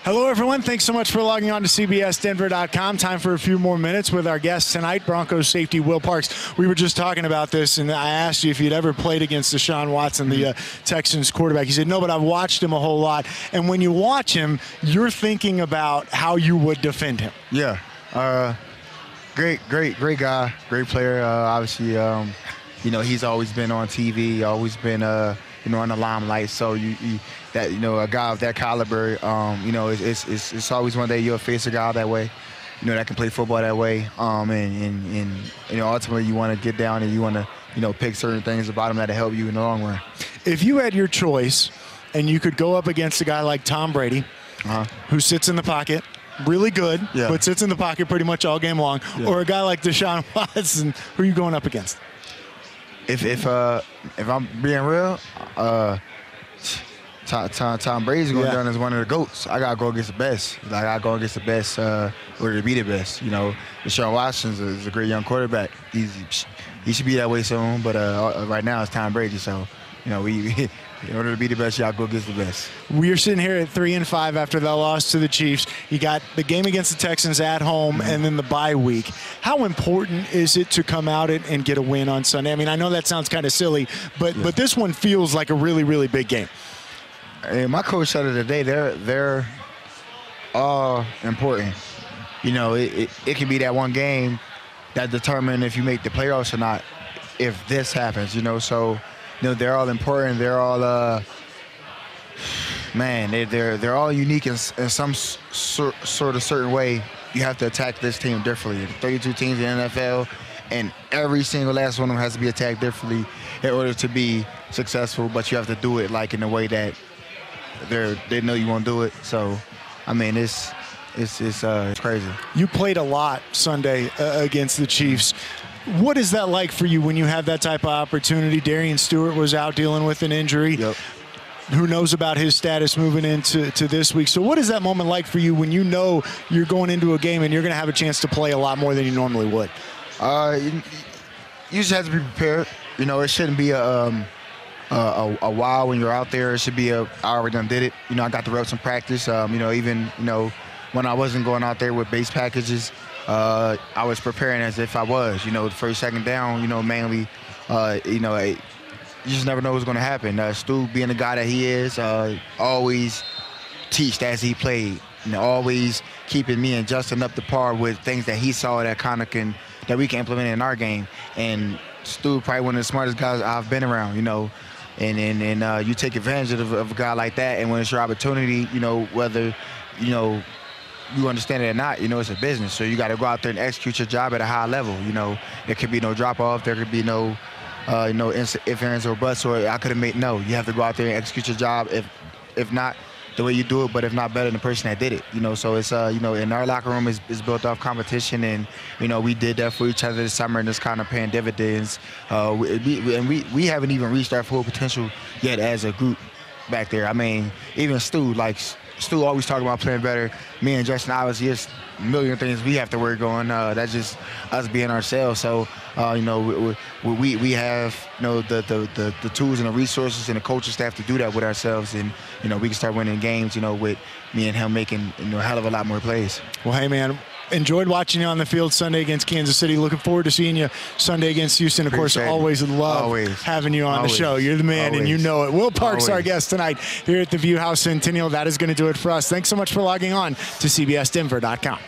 Hello, everyone. Thanks so much for logging on to CBSDenver.com. Time for a few more minutes with our guest tonight, Broncos safety Will Parks. We were just talking about this, and I asked you if you'd ever played against Deshaun Watson, the Texans quarterback. He said, no, but I've watched him a whole lot. And when you watch him, you're thinking about how you would defend him. Yeah. Great guy, great player. Obviously, he's always been on TV, always been, on the limelight. So a guy of that caliber, it's always one day you'll face a guy that way, that can play football that way. And ultimately you want to get down and you want to, pick certain things about him that'll help you in the long run. If you had your choice and you could go up against a guy like Tom Brady, who sits in the pocket, really good, but sits in the pocket pretty much all game long, or a guy like Deshaun Watson, who are you going up against? If I'm being real, Tom Brady's going down as one of the GOATs. I gotta go against the best. I gotta go against the best, or to be the best. Deshaun Watson is a great young quarterback. He should be that way soon, but right now it's Tom Brady. So, we in order to be the best, y'all go against the best. We're sitting here at 3-5 after that loss to the Chiefs. You got the game against the Texans at home and then the bye week. How important is it to come out and get a win on Sunday? I mean, I know that sounds kind of silly, but this one feels like a really, really big game. And my coach said it today. They're all important. It can be that one game that determines if you make the playoffs or not. If this happens, so. They're all important. They're all, they're all unique in some sort of certain way. You have to attack this team differently. 32 teams in the NFL, and every single last one of them has to be attacked differently in order to be successful. But you have to do it in a way that they know you won't do it. So, I mean, it's crazy. You played a lot Sunday against the Chiefs. What is that like for you when you have that type of opportunity? Darian Stewart was out dealing with an injury. Yep. Who knows about his status moving into this week? So what is that moment like for you when you know you're going into a game and you're going to have a chance to play a lot more than you normally would? You just have to be prepared. It shouldn't be a while when you're out there. It should be I already done did it. I got the reps in practice. Even when I wasn't going out there with base packages, I was preparing as if I was, the first, second down, mainly, you just never know what's going to happen. Stu, being the guy that he is, always teached as he played, always keeping me and Justin up to par with things that he saw that we can implement in our game. And Stu, probably one of the smartest guys I've been around, and you take advantage of a guy like that, and when it's your opportunity, whether, you understand it or not, it's a business. So you got to go out there and execute your job at a high level. There could be no drop-off. There could be no, if, ands, or buts, or I could have made no. You have to go out there and execute your job, if not the way you do it, but if not better than the person that did it. So it's, in our locker room is built off competition, and, we did that for each other this summer, and it's kind of paying dividends. We haven't even reached our full potential yet as a group back there. I mean, even Stu always talking about playing better. Me and Justin, obviously, it's a million things we have to work on. That's just us being ourselves. So, we have, the tools and the resources and the coaching staff to do that with ourselves. And, we can start winning games, with me and him making, a hell of a lot more plays. Well, hey, man. Enjoyed watching you on the field Sunday against Kansas City. Looking forward to seeing you Sunday against Houston. Of course, always love having you on the show. You're the man, and you know it. Will Parks, our guest tonight here at the View House Centennial. That is going to do it for us. Thanks so much for logging on to CBSDenver.com.